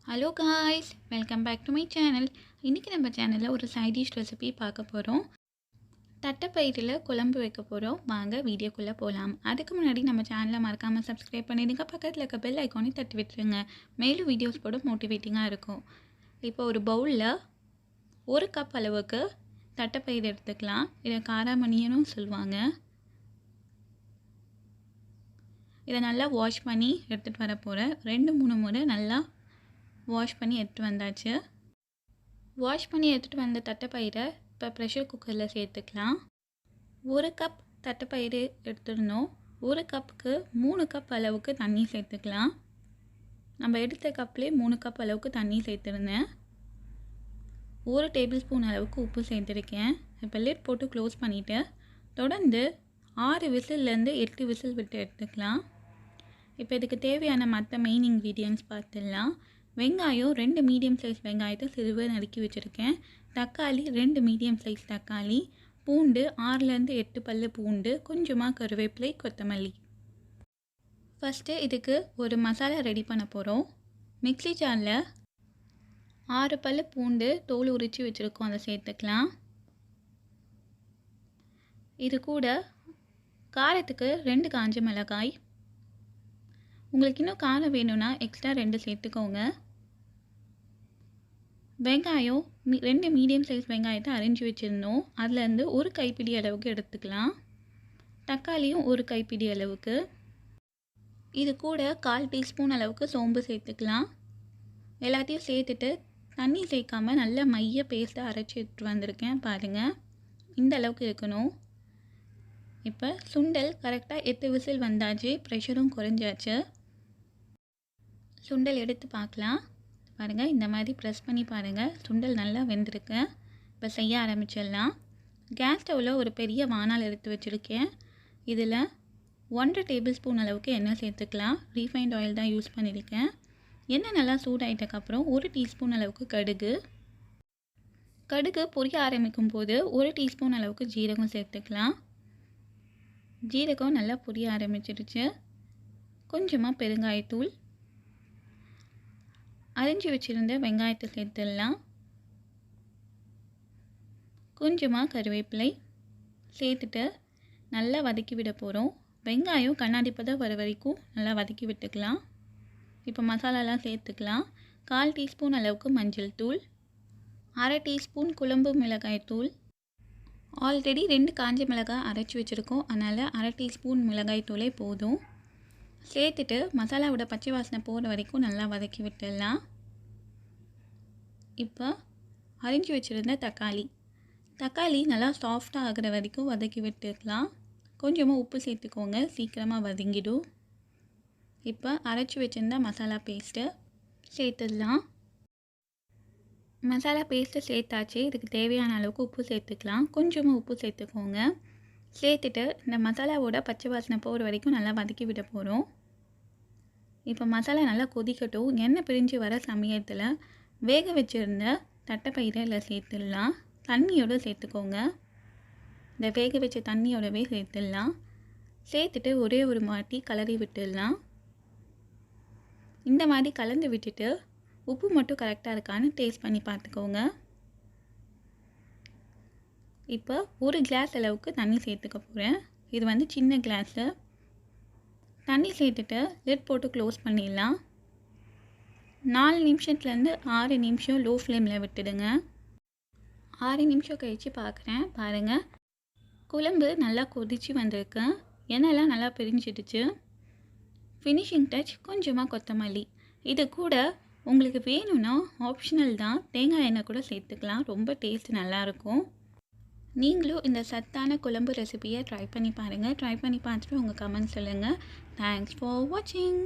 Hello guys, welcome back to my channel. இன்றைக்கி நம்ம சேனலில் ஒரு சைட் டிஷ் ரெசிபி பார்க்க போகிறோம். தட்டைப்பயிரில் குழம்பு வைக்க போகிறோம். வாங்க வீடியோக்குள்ளே போகலாம். அதுக்கு முன்னாடி நம்ம சேனலை மறக்காமல் சப்ஸ்கிரைப் பண்ணிடுங்க. பக்கத்தில் இருக்க பெல் ஐக்கானே தட்டி விட்டுருங்க. மேலும் வீடியோஸ் போட மோட்டிவேட்டிங்காக இருக்கும். இப்போ ஒரு பவுலில் 1 கப் அளவுக்கு தட்டைப்பயிர் எடுத்துக்கலாம். இதை காராமணியனும் சொல்லுவாங்க. இதை நல்லா வாஷ் பண்ணி எடுத்துகிட்டு வர போகிறேன். 2-3 முறை நல்லா வாஷ் பண்ணி எடுத்துகிட்டு வந்தாச்சு. வாஷ் பண்ணி எடுத்துகிட்டு வந்த தட்டைப்பயிரை இப்போ ப்ரெஷர் குக்கரில் சேர்த்துக்கலாம். 1 கப் தட்டைப்பயிறு எடுத்துடணும். 1 கப்புக்கு 3 கப் அளவுக்கு தண்ணி சேர்த்துக்கலாம். நம்ம எடுத்த கப்லேயே 3 கப் அளவுக்கு தண்ணி சேர்த்துருந்தேன். 1 டேபிள் ஸ்பூன் அளவுக்கு உப்பு சேர்த்துருக்கேன். இப்போ லிட் போட்டு க்ளோஸ் பண்ணிவிட்டு தொடர்ந்து 6 விசில்லேருந்து 8 விசில் விட்டு எடுத்துக்கலாம். இப்போ இதுக்கு தேவையான மற்ற மெயின் இன்க்ரீடியன்ட்ஸ் பார்த்துடலாம். வெங்காயம் 2 மீடியம் சைஸ் வெங்காயத்தை சிறுவை நறுக்கி வச்சுருக்கேன். தக்காளி 2 மீடியம் சைஸ் தக்காளி, பூண்டு 6லேருந்து 8 பல்லு பூண்டு, கொஞ்சமாக கருவேப்பிலை, கொத்தமல்லி. ஃபஸ்ட்டு இதுக்கு ஒரு மசாலா ரெடி பண்ண போகிறோம். மிக்ஸி ஜாரில் 6 பல்லு பூண்டு தோல் உரித்து வச்சுருக்கோம், அதை சேர்த்துக்கலாம். இது கூட காரத்துக்கு 2 காஞ்ச மிளகாய். உங்களுக்கு இன்னும் காரம் வேணும்னா எக்ஸ்ட்ரா 2 சேர்த்துக்கோங்க. வெங்காயம் 2 மீடியம் சைஸ் வெங்காயத்தை அரிஞ்சு வச்சுருந்தோம். அதுலேருந்து 1 கைப்பிடி அளவுக்கு எடுத்துக்கலாம். தக்காளியும் 1 கைப்பிடி அளவுக்கு. இது கூட 1/4 டீஸ்பூன் அளவுக்கு சோம்பு சேர்த்துக்கலாம். எல்லாத்தையும் சேர்த்துட்டு தண்ணி சேர்க்காமல் நல்லா மைய பேஸ்ட்டை அரைச்சி எடுத்துகிட்டு வந்திருக்கேன். பாருங்கள், இந்த அளவுக்கு இருக்கணும். இப்போ சுண்டல் கரெக்டாக 8 விசில் வந்தாச்சு. ப்ரெஷரும் குறைஞ்சாச்சு. சுண்டல் எடுத்து பார்க்கலாம். பாருங்கள், இந்த மாதிரி ப்ரெஸ் பண்ணி பாருங்கள், சுண்டல் நல்லா வெந்திருக்கு. இப்போ செய்ய ஆரம்பிச்சிடலாம். கேஸ் ஸ்டவ்வில் ஒரு பெரிய வாணல் எடுத்து வச்சுருக்கேன். இதில் 1 டேபிள் ஸ்பூன் அளவுக்கு எண்ணெய் சேர்த்துக்கலாம். ரீஃபைண்ட் ஆயில் தான் யூஸ் பண்ணியிருக்கேன். எண்ணெய் நல்லா சூடாயிட்டக்கப்புறம் 1 டீஸ்பூன் அளவுக்கு கடுகு பொரிய ஆரம்பிக்கும் போது 1 டீஸ்பூன் அளவுக்கு ஜீரகம் சேர்த்துக்கலாம். ஜீரகம் நல்லா பொரிய ஆரம்பிச்சிடுச்சு. கொஞ்சமாக பெருங்காயத்தூள், அரிஞ்சு வச்சுருந்த வெங்காயத்தை சேர்த்துடலாம். கொஞ்சமாக கருவேப்பிலை சேர்த்துட்டு நல்லா வதக்கி விட போகிறோம். வெங்காயம் கண்ணாடி பதம் வர வரைக்கும் நல்லா வதக்கி விட்டுக்கலாம். இப்போ மசாலாலாம் சேர்த்துக்கலாம். 1/4 டீஸ்பூன் அளவுக்கு மஞ்சள் தூள், 1/2 டீஸ்பூன் குழம்பு மிளகாய் தூள். ஆல்ரெடி 2 காஞ்ச மிளகாய் அரைச்சி வச்சுருக்கோம், அதனால் 1/2 டீஸ்பூன் மிளகாய் தூளே போதும். சேர்த்துட்டு மசாலாவோட பச்சை வாசனை போகிற வரைக்கும் நல்லா வதக்கி விட்டுடலாம். இப்போ அரிஞ்சு வச்சுருந்த தக்காளி நல்லா சாஃப்டாக ஆகிற வரைக்கும் வதக்கி விட்டுக்கலாம். கொஞ்சமாக உப்பு சேர்த்துக்கோங்க, சீக்கிரமாக வதங்கிடும். இப்போ அரைச்சி வச்சுருந்த மசாலா பேஸ்ட்டு சேர்த்துடலாம். மசாலா பேஸ்ட்டு சேர்த்தாச்சு. இதுக்கு தேவையான அளவுக்கு உப்பு சேர்த்துக்கலாம். கொஞ்சமாக உப்பு சேர்த்துக்கோங்க. சேர்த்துட்டு இந்த மசாலாவோட பச்சை வாசனை போகிற வரைக்கும் நல்லா வதக்கி விட போகிறோம். இப்போ மசாலா நல்லா கொதிக்கட்டும். எண்ணெய் பிரிஞ்சு வர சமயத்தில் வேக வச்சுருந்த தட்டைப்பயிரை இல்லை சேர்த்துடலாம். தண்ணியோடு சேர்த்துக்கோங்க. இந்த வேக வச்ச தண்ணியோடவே சேர்த்துடலாம். சேர்த்துட்டு ஒரே ஒரு வாட்டி கலரி விட்டுடலாம். இந்த மாதிரி கலந்து விட்டுட்டு உப்பு மட்டும் கரெக்டாக இருக்கான்னு டேஸ்ட் பண்ணி பார்த்துக்கோங்க. இப்போ 1 கிளாஸ் அளவுக்கு தண்ணி சேர்த்துக்க போகிறேன். இது சின்ன கிளாஸு. தண்ணி சேர்த்துட்டு லிட் போட்டு க்ளோஸ் பண்ணிடலாம். 4 நிமிஷத்துலேருந்து 6 நிமிஷம் லோ ஃப்ளேமில் விட்டுடுங்க. 6 நிமிஷம் கழித்து பார்க்குறேன். பாருங்கள், குழம்பு நல்லா கொதித்து வந்திருக்கு. எண்ணெய்லாம் நல்லா பிரிஞ்சிடுச்சு. ஃபினிஷிங் டச் கொஞ்சமாக கொத்தமல்லி. இது கூட உங்களுக்கு வேணும்னா ஆப்ஷனல் தான், தேங்காய் எண்ணெய் கூட சேர்த்துக்கலாம். ரொம்ப டேஸ்ட் நல்லாயிருக்கும். நீங்களும் இந்த சத்தான குழம்பு ரெசிபியை ட்ரை பண்ணி பாருங்கள். ட்ரை பண்ணி பார்த்துட்டு உங்கள் கமெண்ட் சொல்லுங்கள். தேங்க்ஸ் ஃபார் வாட்சிங்.